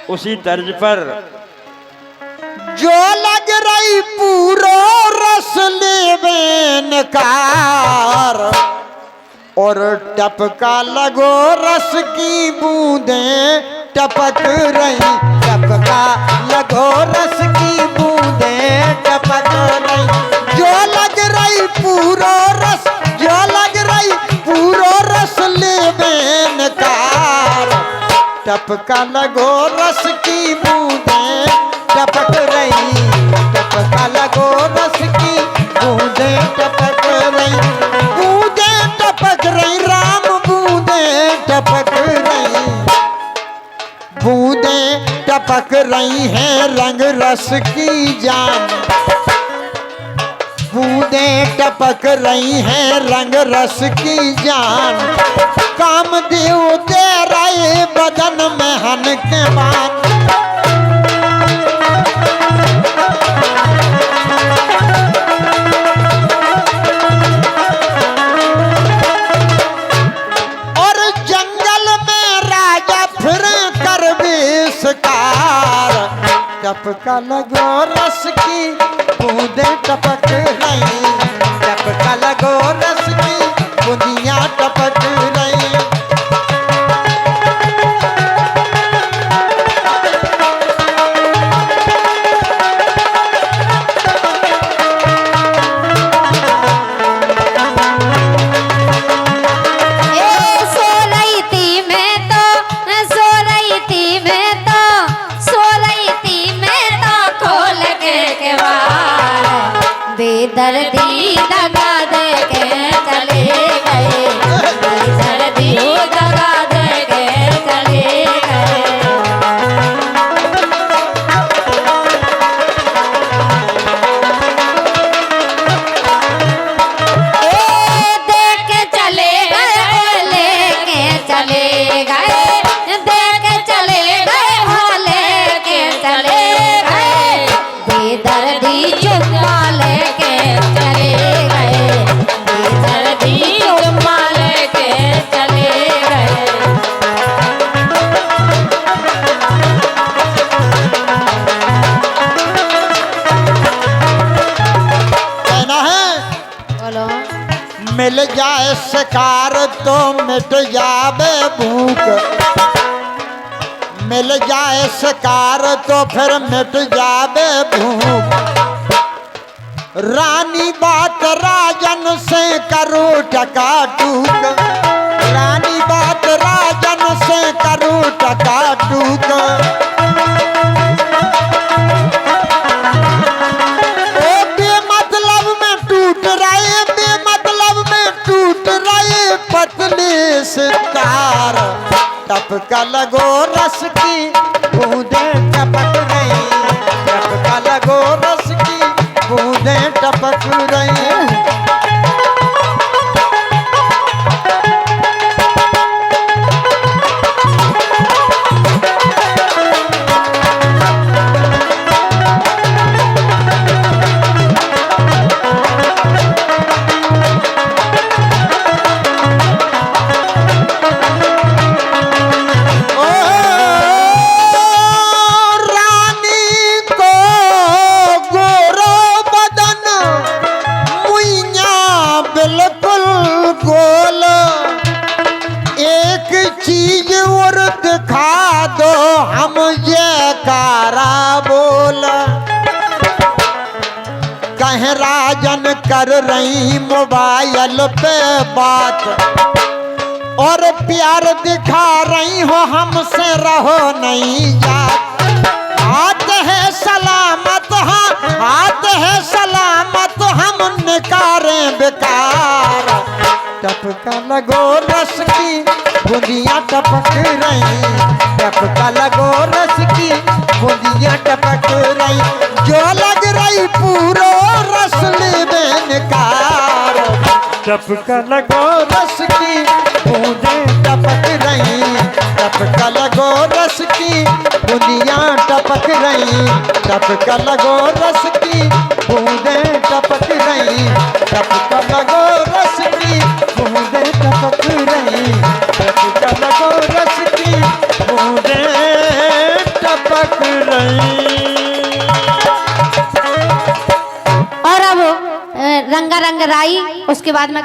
उसी तर्ज पर जो लग रही पूरो रस लेवेन कार और टपका लगो रस की बूंदें टपक रही, टपका लगो रस की बूंदें टपक रही। जो लग रही पूरो रस, जो लग रही पूरो रस लेवेन कार टपका लगो रस की बूंदें टपक रही, टपका लगो रस की बूंदें टपक रही, बूंदें टपक रही राम बूंदें टपक रही, बूंदें टपक रही हैं रंग रस की जान, बूंदें टपक रही हैं रंग रस की जान। कामदेव दे रहे बदन में हन के मान, और जंगल में राजा फिर कर विस्कार टपका लगो रस की बूंदें टपक रही, टपका लगो रस की बूंदियां टपक रही। दर्दी दगा दे के चले गए, दर्दी दगा दे के चले गए। देख के चले गए, लेके चले गए, देख के चले गए, लेके चले गए। बेदर्दी चुम्मा लेके चले गए, बेदर्दी चुम्मा लेके चले गए। कहना है बोलो मिल जाए शिकार तो मिट जावे भूख, मिल जाए शिकार तो फिर मिट जावे भूख। रानी बात राजन से करो टका टूक, रानी बात राजन से करो टका टूक। ओ बेमतलब में टूट रहे, बेमतलब में टूट रहे पतले सितार टपका लगो रस की बूंदें टपक रही, टपका लगो रस की बूंदें टपक रही। कह राजन कर रही मोबाइल पे बात और प्यार दिखा रही हो हमसे रहो नहीं जात। हाथ है सलामत, हाँ हाथ है सलामत हम निकारे बेकार। टपका लगो रस की बूंदियां टपक रही, टपका लगो रस की बूंदियां टपक रही। जो लग रही पूरो रस लेवेन कार टपका लगो रस की बूंदें टपक रही, टपका लगो रस की बूंदियां टपक रही, टपका लगो रस की बूंदें टपक रही, टपका लगो रस की बूंदें टपक रही, टपका लगो रस की बूंदें टपक पक रही। और अब रंगा रंग राई, उसके बाद में